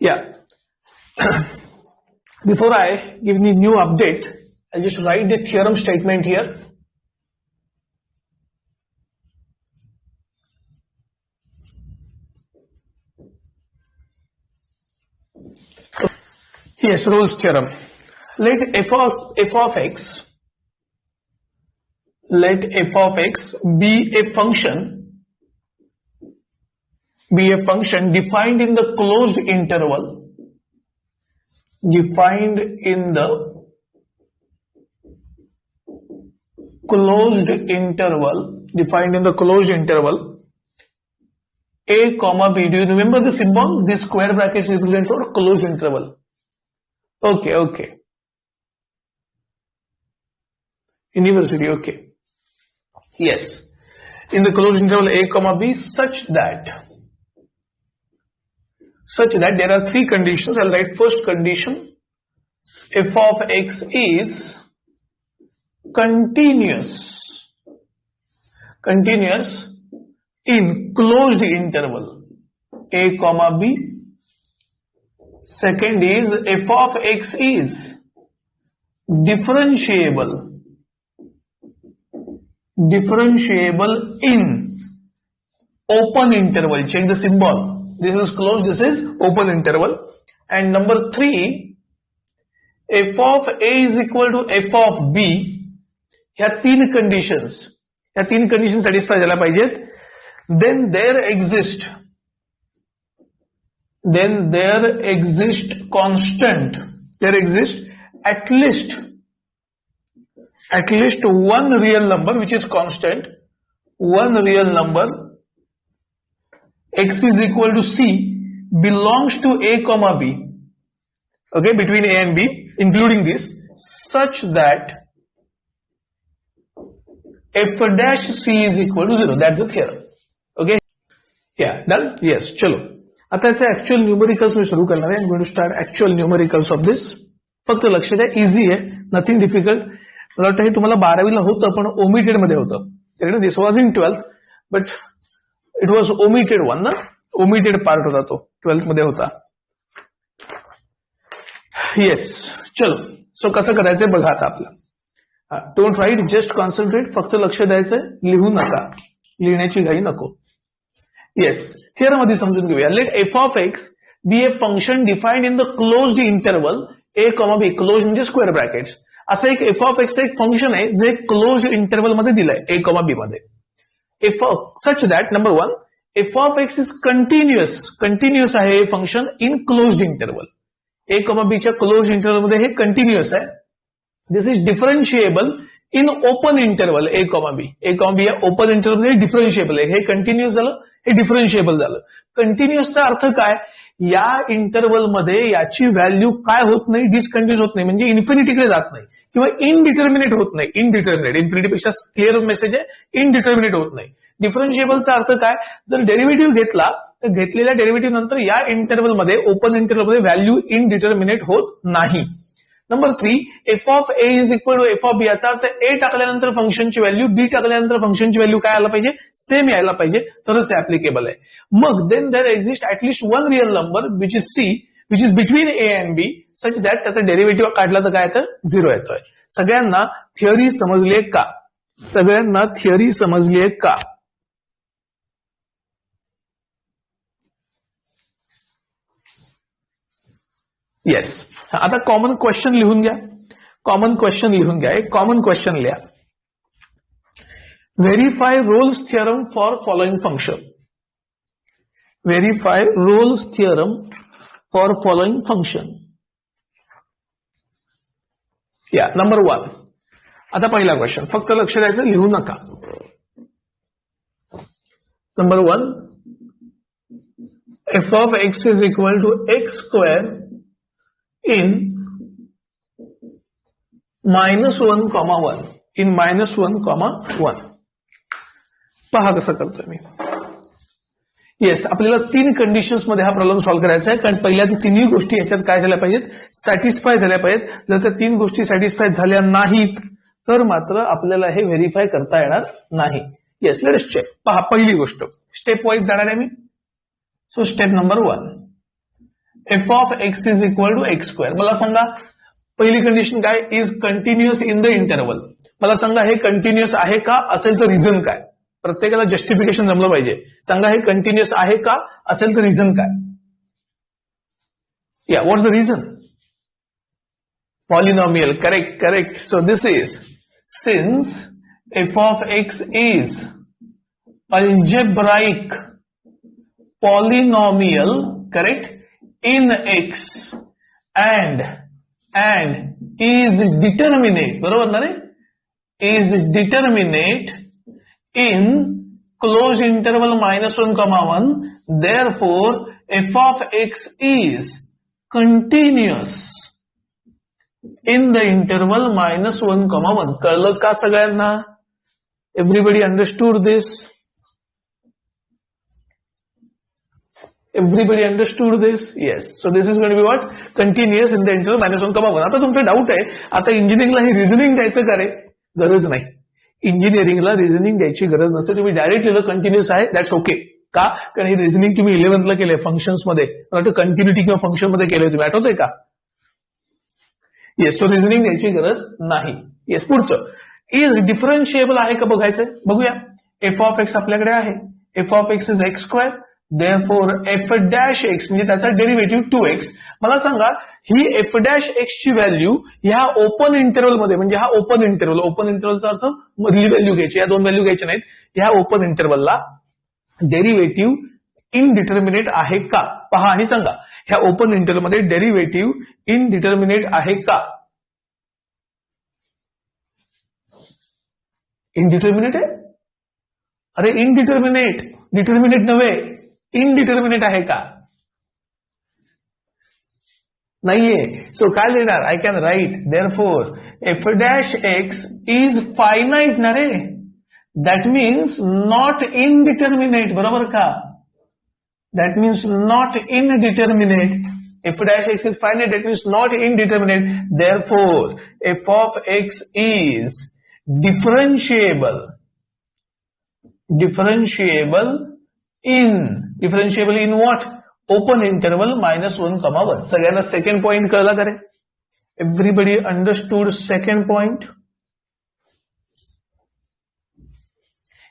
Yeah. Before I give the new update, I'll just write the theorem statement here. Yes, Rolle's theorem. Let f of x be a function defined in the closed interval a comma b. Do you remember the symbol? This square brackets represents what? Closed interval. Okay. University, okay. Yes. In the closed interval a comma b such that there are three conditions. I'll write first condition. F of x is continuous in closed interval a comma b. Second is f of x is differentiable in open interval. Check the symbol. This is closed, this is open interval. And number 3, f of a is equal to f of b. ह्या तीन conditions satisfy झाल्या पाहिजेत. Then there exists at least one real number which is constant, one real number x is equal to c belongs to a comma b, okay, between a and b, including this, such that f dash c is equal to 0. That's the theorem. Okay, yeah, done. Yes, चलो आता याचे actual numericals मी सुरू करणार आहे. Going to start actual numericals of this. फक्त लक्ष द्या, easy आहे, नथिंग डिफिकल्ट. मला वाटतं हे तुम्हाला 12वीला होतं पण ओमिटेड मध्ये होतं. This was in 12th but it was omitted one ना, ओमिटेड पार्ट होता तो 12th मध्ये होता. येस, चलो. सो कसं करायचंय बघा आता आपलं. Don't write, just concentrate. फक्त लक्ष द्यायचंय, लिहू नका, लिहिण्याची घाई नको. येस, थिअरम आधी समजून घेऊया. Let f of x be a function defined in the closed interval a comma b. Close म्हणजे स्क्वेअर ब्रॅकेट्स. असं एक एफ ऑफ एक्स एक फंक्शन आहे जे क्लोज्ड इंटरवल मध्ये दिलंय ए कॉमा बी मध्ये. F such that number 1 f of x is continuous आहे हे function in closed interval. A comma बीच्या क्लोज्ड इंटरवल मध्ये हे कंटिन्युअस आहे. This is differentiable in open interval a comma b. A comma b या open interval मध्ये डिफरन्शिएबल आहे. हे कंटिन्युअस झालं, हे डिफरन्शिएबल झालं. कंटिन्युअसचा अर्थ काय? या इंटरवल मध्ये याची व्हॅल्यू काय होत नाही, डिसकंटिन्युअस होत नाही, म्हणजे इन्फिनिटीकडे जात नाही किंवा इनडिटर्मिनेट होत नाही. इन्फिनिटीपेक्षा क्लिअर मेसेज आहे, इनडिटर्मिनेट होत नाही. डिफरन्शिएबलचा अर्थ काय? जर डेरिव्हेटिव्ह घेतला तर घेतलेल्या डेरिव्हेटिव्ह नंतर या इंटरवलमध्ये ओपन इंटरवलमध्ये व्हॅल्यू इनडिटर्मिनेट होत नाही. Number 3 f of a is equal to f of b. याचा अर्थ ए टाकल्यानंतर फंक्शनची व्हॅल्यू, बी टाकल्यानंतर फंक्शनची व्हॅल्यू काय आला पाहिजे? सेम यायला पाहिजे, तरच ऍप्लिकेबल आहे. मग then there exist at least one real number which is c, which is between a and b, such that त्याचा डेरिव्हेटिव्ह काढला तर काय येतं? 0 येतोय. सगळ्यांना थिअरी समजलीये का? सगळ्यांना थिअरी समजलीये का? येस. आता कॉमन क्वेश्चन लिहून घ्या. एक कॉमन क्वेश्चन लिहा. Verify Rolle's theorem for following function. Verify Rolle's theorem for following function. या नंबर 1. आता पहिला क्वेश्चन, फक्त लक्ष द्यायचं, लिहू नका. Number 1 f of x is equal to x square in -1,1 in -1,1. पहा कसं करतोय मी. येस, आपल्याला 3 कंडिशन्स मध्ये हा प्रॉब्लेम सॉल्व्ह करायचा आहे. कारण पहिल्या तिन्ही गोष्टी याच्यात काय झाल्या पाहिजेत? सॅटिस्फाय झाल्या पाहिजेत. जर त्या 3 गोष्टी सॅटिस्फाय झाल्या नाहीत तर मात्र आपल्याला हे व्हेरीफाय करता येणार नाही. Yes, let's check. पहा, पहिली गोष्ट स्टेप वाईज जाणार आहे मी. So step number 1, f of x is equal to x square. मला सांगा पहिली कंडिशन काय, is continuous in the interval. मला सांगा हे कंटिन्युअस आहे का, असेल तर रिझन काय. प्रत्येकाला जस्टिफिकेशन जमलं पाहिजे. सांगा हे कंटिन्युअस आहे का, असेल तर रिझन काय. या what's the reason. Polynomial. Correct correct. So this is since f of x is algebraic polynomial, correct, in x and is determinate, बरोबर ना रे, is determinate in closed interval -1, therefore f of x is continuous in the interval -1, कळलं का सगळ्यांना. Everybody understood this? Everybody understood this? Yes. So this is going to be what? Continuous in the interval -1, आता तुमचं doubt आहे, आता इंजिनिअरिंगला हे reasoning द्यायचं का रे. गरज नाही. इंजिनिअरिंगला रिझनिंग द्यायची गरज नसते. तुम्ही डायरेक्ट लिहिलं कंटिन्युअस आहे, दॅट्स ओके. का, कारण हे रिझनिंग तुम्ही 11th ला केलंय फंक्शन्स मध्ये. मला वाटतं कंटिन्युटी किंवा फंक्शन मध्ये केलंय तुम्ही, आठवतंय का. येस. सो रिझनिंग द्यायची गरज नाही. येस. पुढचं इज डिफरन्शिएबल आहे का बघायचंय. बघूया. एफ ऑफ एक्स आपल्याकडे आहे. F of x is x square. therefore f dash x म्हणजे त्याचा डेरिव्हेटिव्ह 2x. मला सांगा ही एफ डॅश एक्स ची व्हॅल्यू ह्या ओपन इंटरव्हल मध्ये, म्हणजे हा ओपन इंटरव्हलचा अर्थ मधली व्हॅल्यू घ्यायची, या दोन व्हॅल्यू घ्यायच्या नाहीत. ह्या ओपन इंटरव्हलला डेरिव्हेटिव्ह इनडिटर्मिनेट आहे का पहा आणि सांगा. ह्या ओपन इंटरव्हल मध्ये डेरिव्हेटिव्ह इनडिटर्मिनेट आहे का. इनडिटर्मिनेट आहे. अरे इनडिटर्मिनेट, डिटर्मिनेट नव्हे, इनडिटर्मिनेट आहे का. नाहीये. सो काय लिहिणार. I can write therefore f dash x is finite ना रे. That means not indeterminate. बरोबर का. That means not indeterminate. F dash x is finite, that means not indeterminate. Therefore f of x is differentiable. Differentiable in what. Open interval -1, सगळ्यांना second point कळला का रे. Everybody understood second point.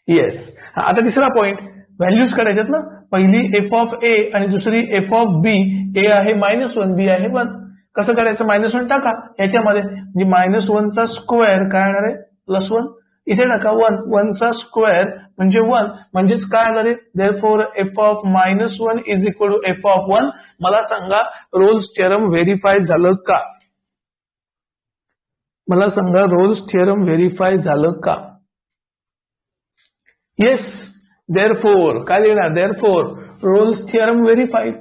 Yes. आता तिसरा point, values काढायच्यात ना. पहिली F of ए आणि दुसरी एफ ऑफ बी. ए आहे -1, बी आहे 1. कसं करायचं. -1 टाका याच्यामध्ये, म्हणजे -1चा स्क्वेअर काय येणार आहे +1. इथे टाका 1चा स्क्वेअर म्हणजे 1, म्हणजेच काय आलं रे. Therefore f of -1 is equal to f of 1. मला सांगा रोल्स थिअरम व्हेरीफाय झालं का. मला सांगा रोल्स थिअरम व्हेरीफाय झालं का. येस. देअरफॉर काय लिहिणार. Therefore Rolle's theorem verified.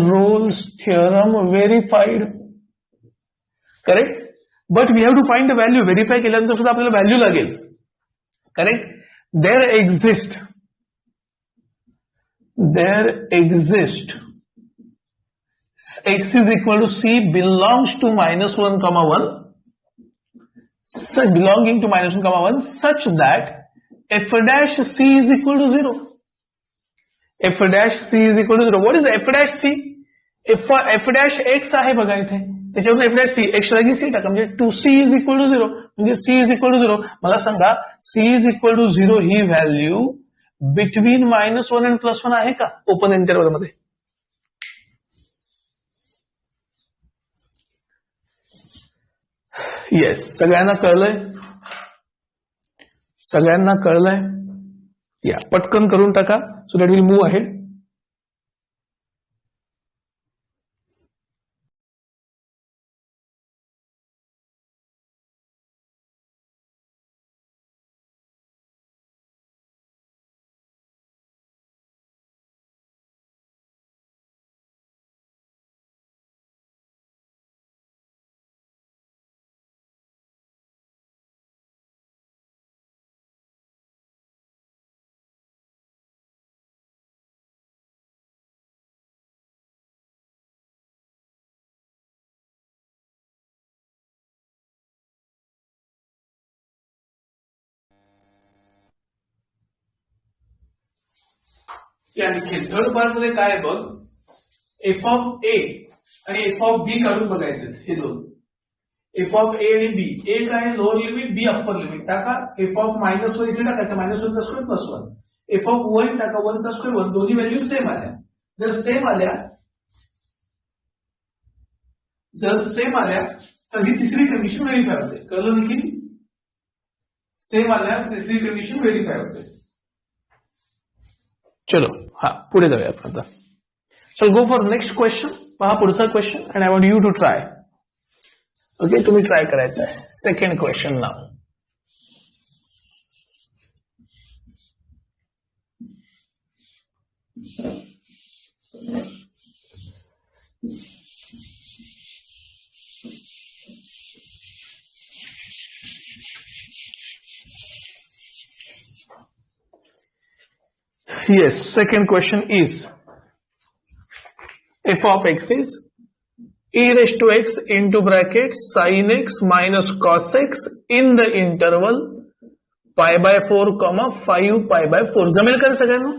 Rolle's theorem verified. Correct. But we have to find the value. Verify केल्यानंतर सुद्धा आपल्याला व्हॅल्यू लागेल. Correct. There exist x is equal to c belongs to -1, belonging to -1, such that f dash c is equal to 0. f dash c is equal to 0. What is f dash c? f dash x आहे बघा इथे, त्याच्यावरून f dash c, x जागी c टाका, म्हणजे 2c is equal to 0, म्हणजे c is equal to 0. मला सांगा c is equal to 0 he value between -1 आणि +1 आहे का ओपन इंटरव्हल मध्ये. येस. सगळ्यांना कळलंय. सगळ्यांना कळलंय. या पटकन करून टाका so that will move ahead. या देखील थर्ड पार्ट मध्ये काय आहे बघ, एफ ऑफ ए आणि एफ ऑफ बी काढून बघायचे हे दोन. एफ ऑफ ए आणि बी, ए काय लोअर लिमिट, बी अप्पर लिमिट टाका. एफ ऑफ -1 इथे टाकायचं, -1चा स्क्वेअर +1. एफ ऑफ 1 टाका, 1चा स्क्वेअर 1. दोन्ही व्हॅल्यू सेम आल्या. जर सेम आल्या तर ही तिसरी कंडिशन व्हेरीफाय होते. कळलं देखील? सेम आल्या तिसरी कंडिशन व्हेरीफाय होते. चलो हा पुढे जाऊया आपण आता. चल गो फॉर नेक्स्ट क्वेश्चन. पहा पुढचा question and I want you to try. Okay, तुम्ही ट्राय करायचं आहे. Second question now. Yes, second question is f of x is e raised to x into bracket sin x minus cos x in the interval pi by 4, 5 pi by 4. जमेल का सगळ्यांना?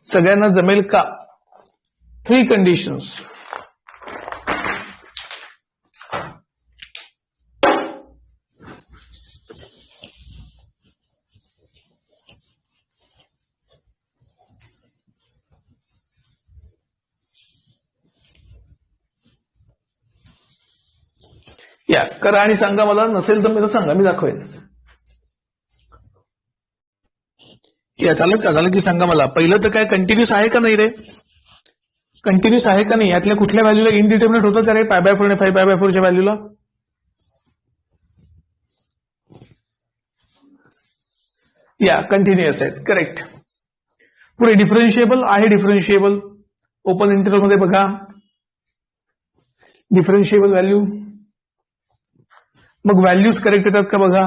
सगळ्यांना जमेल का? 3 conditions. या करा आणि सांगा मला. नसेल तर मला सांगा, मी दाखवेन. या झालं की सांगा मला. पहिलं तर काय कंटिन्युअस आहे का नाही रे? कंटिन्युअस आहे का नाही? यातल्या कुठल्या व्हॅल्यूला इनडिटर्मिनेट होतं का रे? पाय बाय 4 आणि 5 बाय 4च्या व्हॅल्यूला? या कंटिन्युअस आहेत. करेक्ट. पुढे डिफरन्शिएबल आहे. डिफरन्शिएबल ओपन इंटरव्हल मध्ये बघा. डिफरन्शिएबल व्हॅल्यू, मग व्हॅल्यूज करेक्ट येतात का बघा.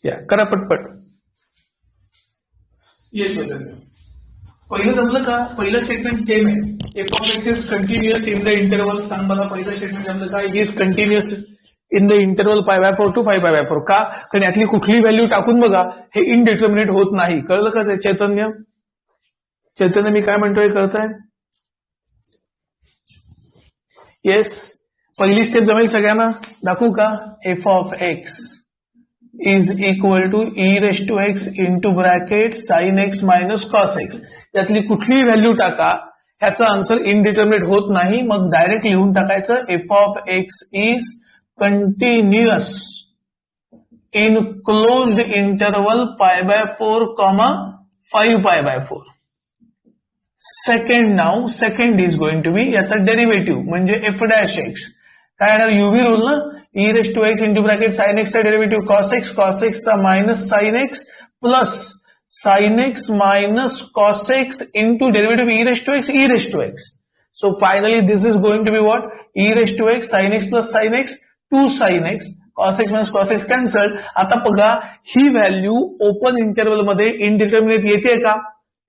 या करा पटपट. येस पहिलं जमलं का? पहिलं स्टेटमेंट सेम आहे. F of x is continuous in the interval. सांग मला पहिलं स्टेटमेंट जमलं का? It is continuous in the interval pi by 4 to 5 by 4. का? कारण यातली कुठली व्हॅल्यू टाकून बघा, हे इनडिटर्मिनेट होत नाही. कळलं का चैतन्य? चैतन्य मी काय म्हणतोय कळतंय? येस. पहिली स्टेप जमेल सगळ्यांना? दाखवू का? F of x is equal to e raise to x into bracket sine x minus cos x. यातली कुठलीही व्हॅल्यू टाका, ह्याचा आन्सर इनडिटर्मिनेट होत नाही. मग डायरेक्ट लिहून टाकायचं f of x is continuous in closed interval pi by 4, 5 pi by 4. Second is going to be याचा डेरिव्हेटिव्ह म्हणजे एफ डॅश एक्स. काय येणार? युव्ही रूल ना. E raise to x into bracket sine एक्सचा derivative cos एक्सचा minus sine x plus sine x minus cos x into derivative e raise to x. So finally this is going to be what? E raise to x sine x plus sine x 2 sine x cos x minus cos x cancelled. आता बघा ही value open interval मध्ये indeterminate येते का?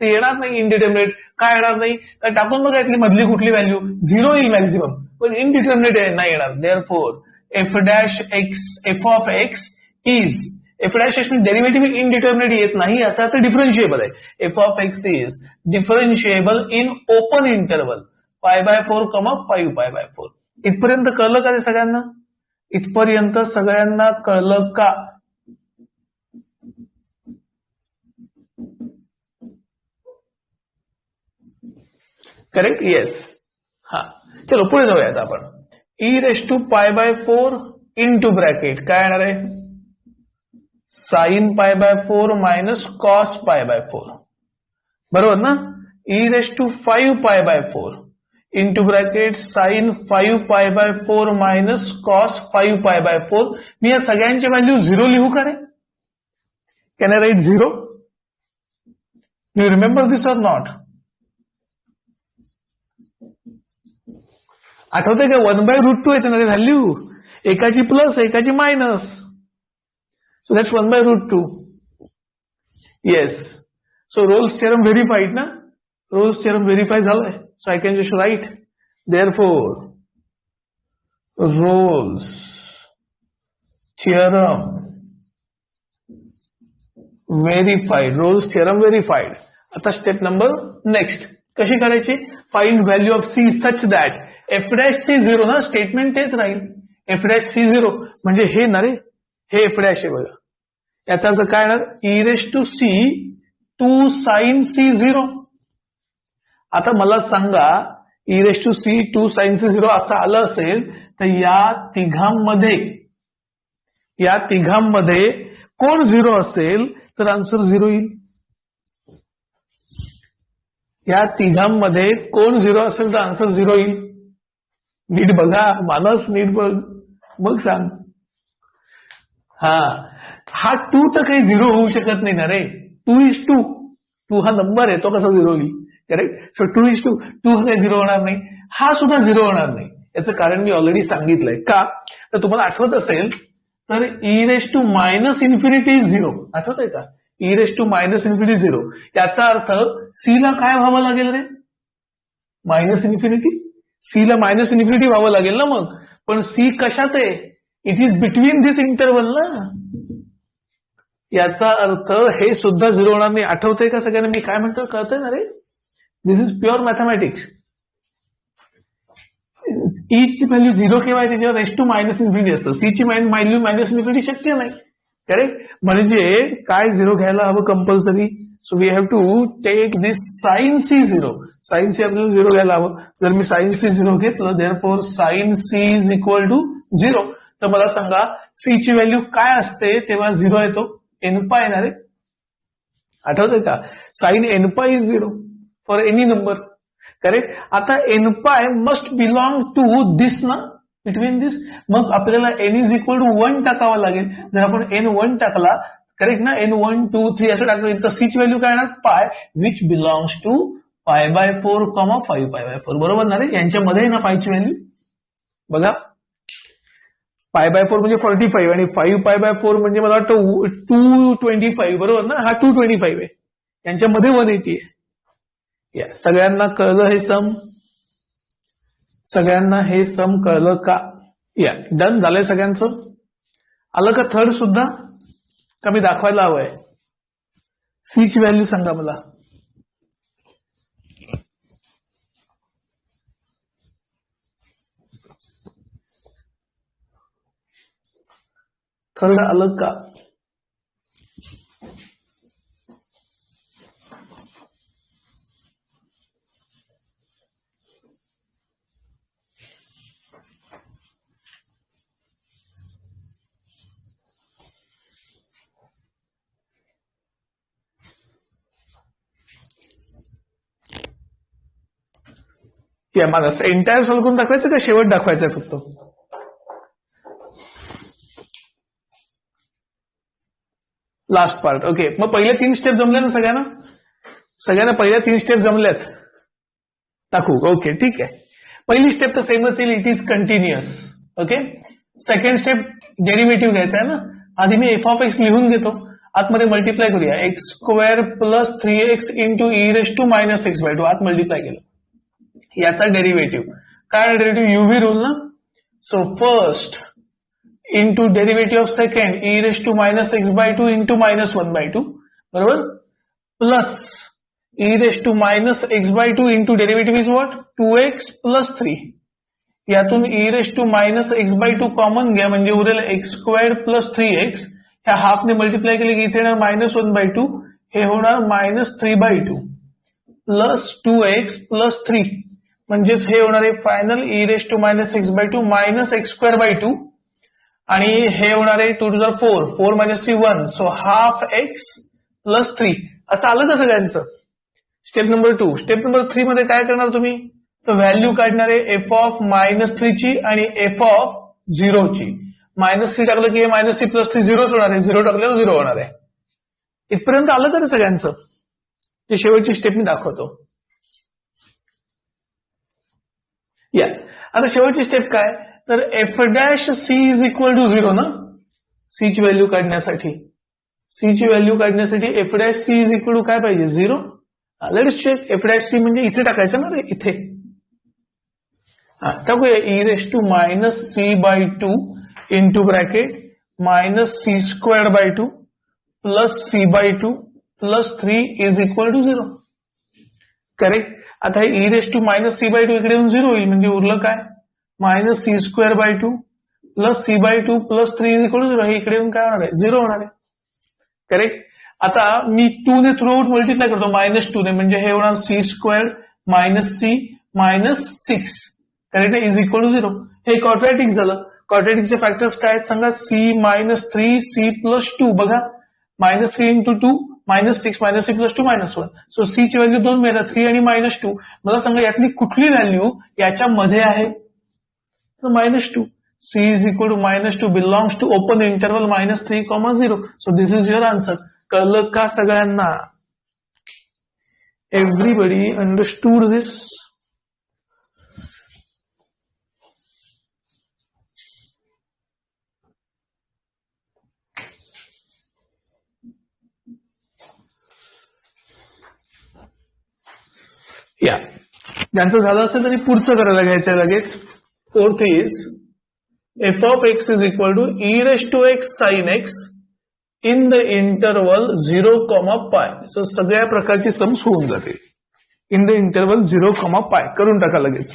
ते येणार नाही indeterminate. काय येणार नाही? कारण टाकून बघा यातली मधली कुठली व्हॅल्यू 0 येईल मॅक्झिमम, पण इनडिटर्मिनेट नाही येणार. Therefore f dash x f of x is f dash x derivative indeterminate येत नाही, याचा अर्थ डिफरन्शिएबल आहे. F of x is differentiable in open interval pi by 4, 5 pi by 4. इथपर्यंत कळलं का रे सगळ्यांना? इथपर्यंत सगळ्यांना कळलं का? करेक्ट. येस. हा चलो पुढे जाऊयात आपण. E raise to pi by 4 into bracket काय येणार आहे? Sine pi by 4 minus cos pi by 4. बरोबर ना? E raise to 5 pi by 4 into bracket sign 5 pi by 4 minus cos 5 pi by 4. मी या सगळ्यांची व्हॅल्यू 0 लिहू का रे? Can I write 0? You remember this or not? आठवतंय का? 1/√2 येते ना रे व्हॅल्यू. एकाची प्लस एकाची minus. So that's 1/√2. Yes. So Rolle's theorem verified ना? रोल्स थेरम व्हेरीफाय झालाय. So I can just write therefore Rolle's theorem verified, Rolle's theorem verified. आता स्टेप नंबर नेक्स्ट कशी करायची? Find value of c such that f dash c zero ना, statement तेच राहील. F dash c zero म्हणजे हे ना रे, हे एफ डॅश आहे बघा. याचा अर्थ काय येणार? E raise to c 2 sine c zero. आता मला सांगा e raise to c 2 sine c zero असं आलं असेल तर या तिघांमध्ये कोण झिरो असेल तर आन्सर झिरो येईल. या तिघांमध्ये कोण झिरो असेल तर आन्सर झिरो येईल. नीट बघा मानस, नीट बघ मग सांग. हा 2 तर काही झिरो होऊ शकत नाही ना रे. 2:2 हा नंबर आहे, तो कसा झिरो होईल? करेक्ट. सो 2:2 हा काही झिरो होणार नाही. हा सुद्धा झिरो होणार नाही. याचं कारण मी ऑलरेडी सांगितलंय. का तर तुम्हाला आठवत असेल तर e raise to minus infinity zero, आठवत आहे का? E raise to minus infinity zero. याचा अर्थ सी ला काय व्हावं लागेल रे? Minus infinity. सी ला मायनस इन्फिनिटी व्हावं लागेल ना मग. पण सी कशात आहे? It is between this interval ना. याचा अर्थ हे सुद्धा झिरो होणार नाही. आठवतंय का सगळ्यांना मी काय म्हणतो? कळतंय ना रे? This is pure mathematics. E ची व्हॅल्यू झिरो केव्हा आहे? त्याच्यावर रेस टू मायनस इन्फिनिटी असतं. सी ची व्हॅल्यू मायनस इन्फिनिटी शक्य नाही. करेक्ट. म्हणजे काय झिरो घ्यायला हवं compulsory? So we have to take this sine c zero. Sine c आपल्याला झिरो घ्यायला हवं. जर मी साइन सी झिरो घेतलं therefore sine c is equal to zero, तर मला सांगा सी ची व्हॅल्यू काय असते तेव्हा झिरो येतो? एन पाय येणार आहे. आठवतंय का? साइन एन पाय is zero for any number. Correct. आता एन पाय मस्ट बिलॉंग टू दिस ना, बिटवीन दिस. मग आपल्याला एन इज इक्वल टू 1 टाकावा लागेल. जर आपण एन 1 टाकला, करेक्ट ना, एन 1 2 3 असं टाकलं तर सी ची व्हॅल्यू काय येणार? पाय विच बिलॉंग्स टू π/4, 5π/4. बरोबर ना रे? यांच्यामध्ये ना पायची व्हॅल्यू बघा. π/4 म्हणजे 45 आणि 5π/4 म्हणजे मला वाटतं 225. बरोबर ना? हा 225 आहे. यांच्यामध्ये 180 आहे. या सगळ्यांना कळलं हे सम? सगळ्यांना हे सम कळलं का? या डन झालंय सगळ्यांचं? आलं का थर्ड सुद्धा? का मी दाखवायला हवंय? सी ची व्हॅल्यू सांगा मला. थर्ड आलं का? या मला एंटायर सॉल्व्ह करून दाखवायचं का शेवट दाखवायचं फक्त? Last part. ओके. मग पहिल्या 3 स्टेप जमल्या ना सगळ्यांना? सगळ्यांना पहिल्या 3 स्टेप जमल्यात? दाखवू. ओके ठीक आहे. पहिली स्टेप तर सेमच येईल. It is continuous. Okay. Second step derivative घ्यायचा आहे ना. आधी मी एफ ऑफ एक्स लिहून घेतो. आतमध्ये मल्टिप्लाय करूया. x² + 3x × e⁻⁻⁴ आत मल्टिप्लाय केलं. याचा डेरिव्हेटिव्ह काय? डेरिव्हेटिव्ह युव्ही रूल ना. So first into derivative of second e⁻⁻x/2 × -1/2 बरोबर, plus e⁻⁻x/2 into derivative is what? 2x + 3. यातून e⁻⁻x/2 कॉमन घ्या म्हणजे उरेल x² + 3x. ह्या हाफने मल्टिप्लाय केले की इथे येणार -1/2. हे होणार -3/2 प्लस 2x + 3 म्हणजेच हे होणार आहे फायनल e⁻⁻x/2 -x²/2 आणि हे होणार आहे 2 × 4 4 - 3 1. So half x + 3. असं आलं का सगळ्यांचं? Step number 2. स्टेप नंबर 3 मध्ये काय करणार तुम्ही? तर व्हॅल्यू काढणार आहे एफ ऑफ -3 ची आणि एफ ऑफ 0 ची. -3 टाकलं की हे -3 + 3 0 होणार आहे. 0 टाकल्यावर 0 होणार आहे. इथपर्यंत आलं का सगळ्यांचं? ही शेवटची स्टेप मी दाखवतो. या आता शेवटची स्टेप काय? तर f' इज इक्वल टू 0 ना. सी ची व्हॅल्यू काढण्यासाठी f' इज इक्वल टू काय पाहिजे? 0. Let's check. f' म्हणजे इथे टाकायचं ना रे, इथे. टाकूया e⁻⁻c/2 into bracket -c²/2 plus c by two plus 3 is equal to 0. Correct. आता हे e⁻ c/2 इकडे येऊन 0 होईल, म्हणजे उरलं काय, minus c²/2 plus c/2 plus 3 is equal to 0. हे इकडे येऊन काय होणार आहे, 0 होणार आहे. करेक्ट. आता मी 2 ने थ्रू आउट मल्टिप्लाय करतो, -2 ने, म्हणजे हे होणार c² minus c minus 6. Correct आहे, इज इक्वल टू 0. हे क्वाड्रॅटिक झालं. क्वाड्रॅटिकचे फॅक्टर्स काय आहेत सांगा, c-3 c+2. बघा, -3 इंटू 2 -6 -3 + 2 -1. सो सी ची व्हॅल्यू 2 मिळतात, 3 आणि -2. मला सांगा यातली कुठली व्हॅल्यू याच्यामध्ये आहे, तर -2. c is equal to -2 belongs to open interval -3, 0. So this is your answer. कळलं का सगळ्यांना? Everybody understood this? या ज्यांचं झालं असेल तरी पुढचं करायला घ्यायचं लगेच. 4th is f of x is equal to e⁻x sin x in the interval 0, π. So सगळ्या प्रकारची सम्स होऊन जाते इन द इंटरवल 0, π. करून टाका लगेच.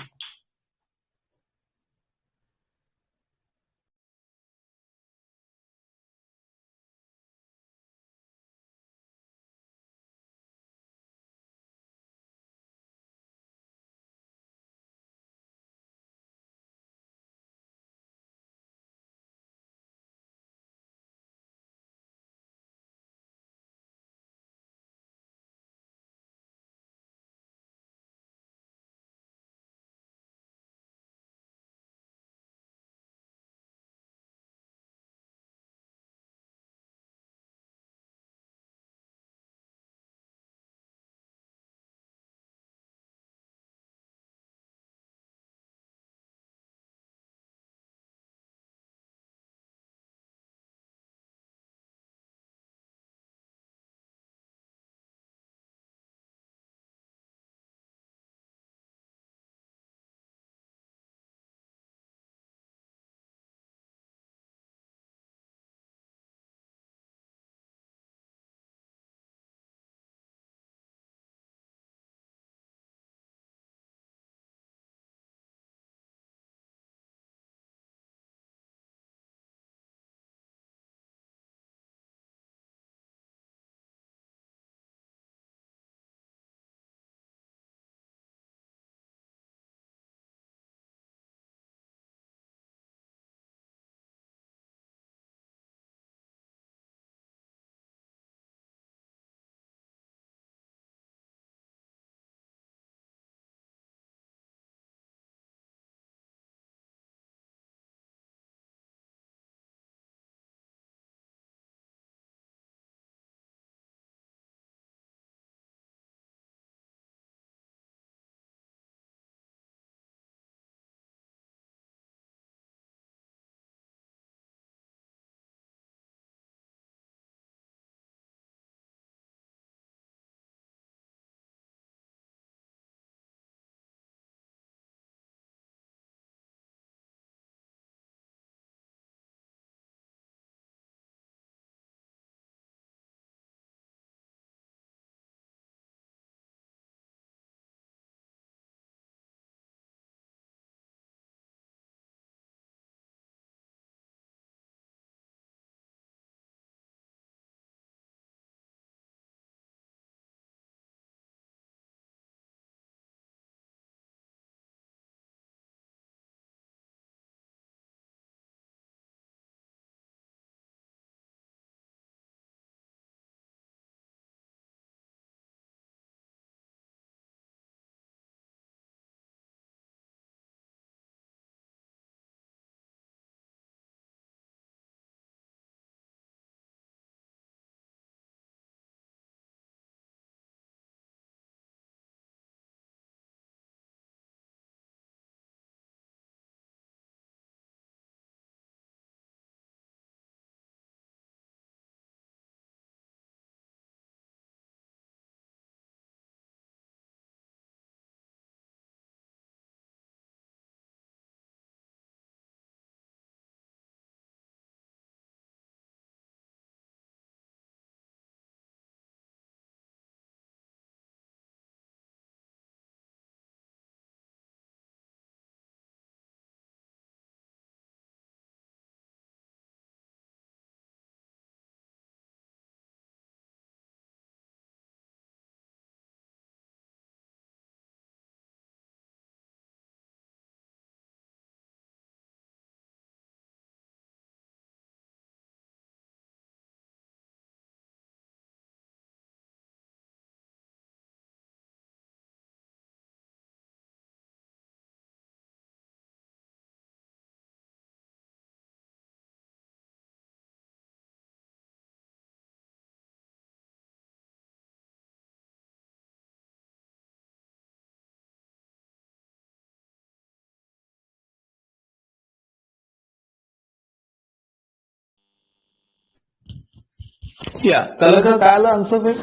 या चला का काय आलं आन्सर आहे?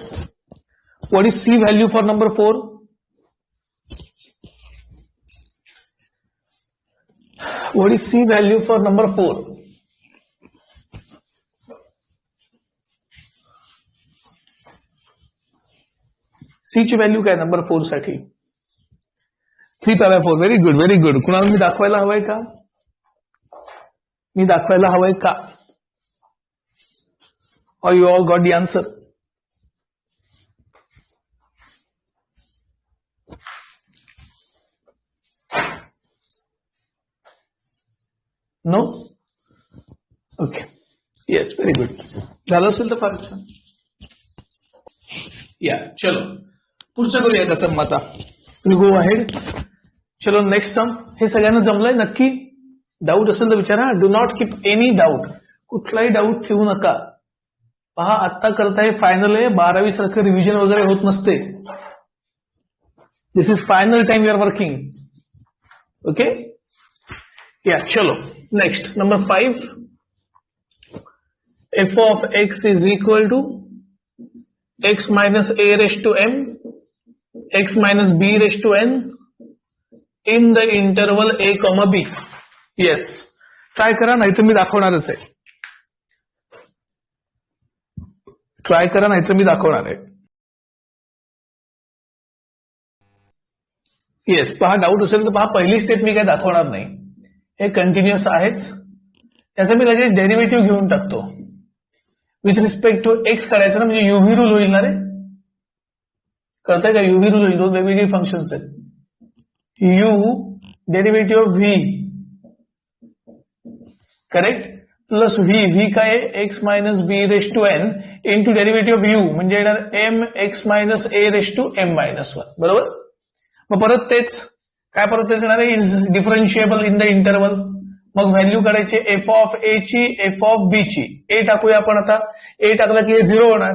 What is c value for number 4? What is c value for number 4? C ची व्हॅल्यू काय नंबर 4 साठी? 3/4. Very good, very good. कुणाला मी दाखवायला हवंय का? मी दाखवायला हवंय का? Or you all got the answer? No? Okay, yes, very good. झालं असेल तर फार छान. या चलो पुढचं करूया का सम आता? Will go ahead. चलो नेक्स्ट सम. हे सगळ्यांना जमलंय नक्की? डाऊट असेल तर विचारा. Do not keep any doubt. कुठलाही डाऊट ठेवू नका. पहा आत्ता करताय फायनल आहे. 12वी सारखं रिव्हिजन वगैरे होत नसते. This is final time you are working. Okay, या चलो next number 5. f of x is equal to x minus a raised to m x minus b raised to n in the interval a comma b. Yes, try करा नाहीतर मी दाखवणारच आहे. Try करा नाहीतर मी दाखवणार आहे. Yes, पहा डाऊट असेल तर पहा पहिली स्टेप मी काय दाखवणार नाही. हे कंटिन्युअस आहेच. त्याचा मी लगेच डेरिव्हेटिव्ह घेऊन टाकतो. विथ रिस्पेक्ट टू एक्स काढायचं ना, म्हणजे युव्ही रूल होईल ना रे. कळतंय का? युव्ही रूल होईल. दोन वेगवेगळी फंक्शन्स आहेत. U derivative of v, correct, plus v. V काय आहे? X minus b raise to n into derivative of u म्हणजे येणार m x minus a raise to m minus 1. बरोबर. मग परत तेच काय? परत तेच येणार आहे. Is differentiable in the interval. मग व्हॅल्यू काढायची एफ ऑफ ए ची, एफ ऑफ बी ची. ए टाकूया आपण आता. ए टाकलं की हे 0 होणार,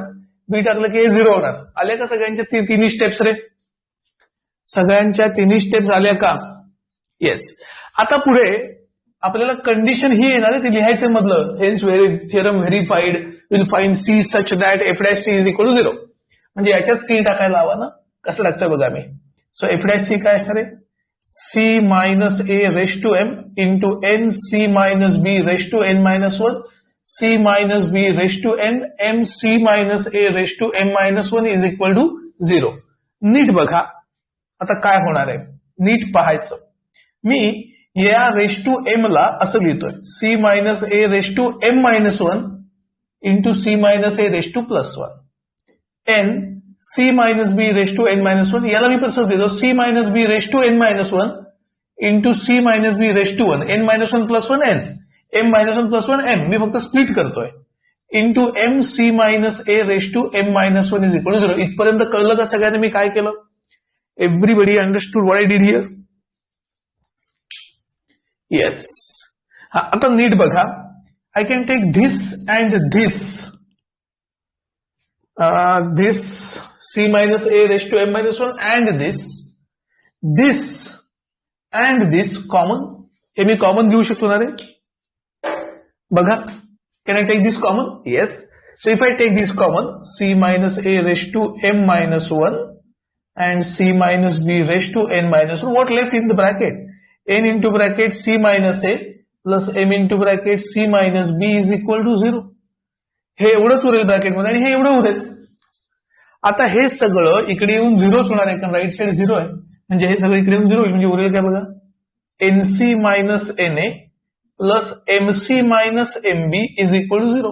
बी टाकलं की हे 0 होणार. आल्या का सगळ्यांच्या तिन्ही स्टेप्स रे? सगळ्यांच्या तिन्ही स्टेप्स आल्या का? येस. आता पुढे आपल्याला कंडिशन ही येणार आहे, ती लिहायचं मधलं. Hence theorem verified will find c such that f dash c is equal to 0. म्हणजे याच्यात सी टाकायला हवा ना. कसं टाकतोय बघा मी. सो एफ डॅश सी काय असणार आहे? c minus a raised to m into n c minus b raised to n minus 1 c minus b raised to n m c minus a raised to m minus 1 is equal to 0. नीट बघा आता काय होणार आहे. नीट पाहायचं. मी या race to M ला असं लिहितोय. c minus a raised to m minus 1 into c minus a raised to plus 1 n c minus b raised to n minus 1. याला मी तसंच देतो. c minus b raised to n minus 1 into c minus b raised to 1 n minus 1 plus 1 n m minus 1 plus 1 m. मी फक्त split करतोय. Into m c minus a raised to m minus 1 is equal to 0. इथपर्यंत कळलं का सगळ्यांनी मी काय केलं? Everybody understood what I did here? Yes. हा आता नीट बघा. I can take this and this. This c minus a raised to m minus 1 and this and this common. हे मी कॉमन घेऊ शकतो ना रे? बघा. Can I take this common? Yes. So if I take this common, c minus a raised to m minus 1 and c minus b raised to n minus 1, what left in the bracket? n into bracket c minus a plus m into bracket c minus b is equal to 0. हे एवढंच उरेल ब्रॅकेटमध्ये आणि हे एवढं उरेल. आता हे सगळं इकडे येऊन 0 होणार आहे, कारण राईट साइड 0 आहे. म्हणजे हे सगळं इकडे येऊन 0 होईल. म्हणजे उरेल काय बघा? N c minus n a plus m c minus m b is equal to 0.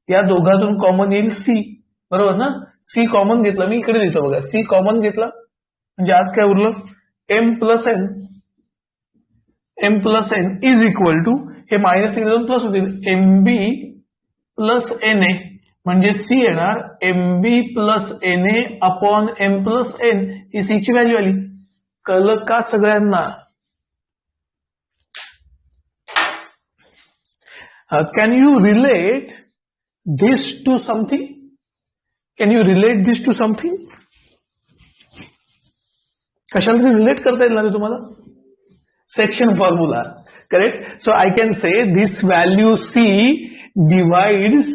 या दोघातून कॉमन येईल सी. बरोबर ना? सी कॉमन घेतला मी. इकडे देतो बघा. सी कॉमन घेतला म्हणजे आज काय उरलं? M plus n. M plus n is equal to, हे मायनस प्लस होतील, एमबी प्लस एन ए. म्हणजे सी येणार m b plus n a upon m plus n. ही सी ची व्हॅल्यू आली. कळलं का सगळ्यांना? Can you relate this to something? Can you relate this to something? कशाला तरी रिलेट करता येईल ना तुम्हाला? Section formula. Correct. So I can say this value c divides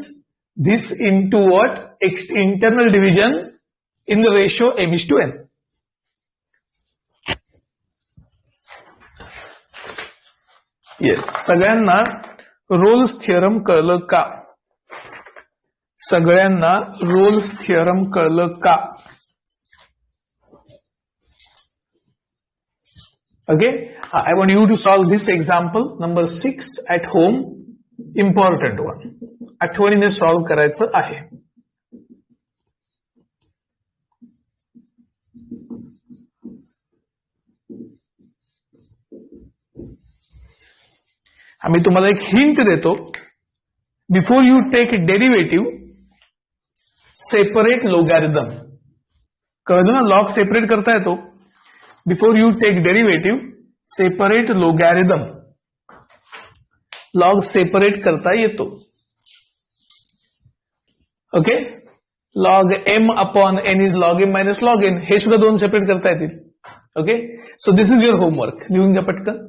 this into what? Internal division in the ratio m:n. Yes, सगळ्यांना Rolls theorem कळलं का? सगळ्यांना रोल्स थिअरम कळलं का? Okay, I want you to solve this example number 6 at home. Important one. आठवणीने solve करायचं आहे. आम्ही तुम्हाला एक हिंट देतो. Before you take derivative, separate logarithm. कळलं ना? लॉग सेपरेट करता येतो. Before you take derivative, separate logarithm. Log separate करता येतो. Okay, log m upon n is log m minus log n. हे सुद्धा दोन सेपरेट करता येतील. Okay, so this is your homework. लिहून घ्या पटकन.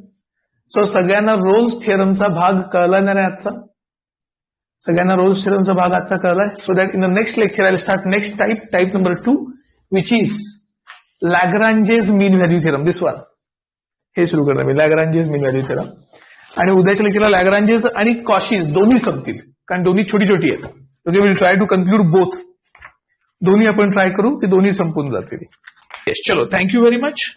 सो सगळ्यांना रोल्स थिअरमचा भाग कळला नाही आजचा? सगळ्यांना रोल्स थिअरमचा भाग आजचा कळलाय? So that in the next lecture I will start next type number 2, which is Lagrange's mean value theorem. This one. हे सुरू करणार मी, लॅग्रांजेस मीन व्हॅल्यू थिअरम. आणि उद्याच्या लेक्चरला लॅग्रांजेस आणि कॉशीज दोन्ही संपतील, कारण दोन्ही छोटी छोटी आहेत. Okay, will try to conclude both. दोन्ही आपण ट्राय करू की दोन्ही संपून जातील. येस, चलो, थँक्यू व्हेरी मच.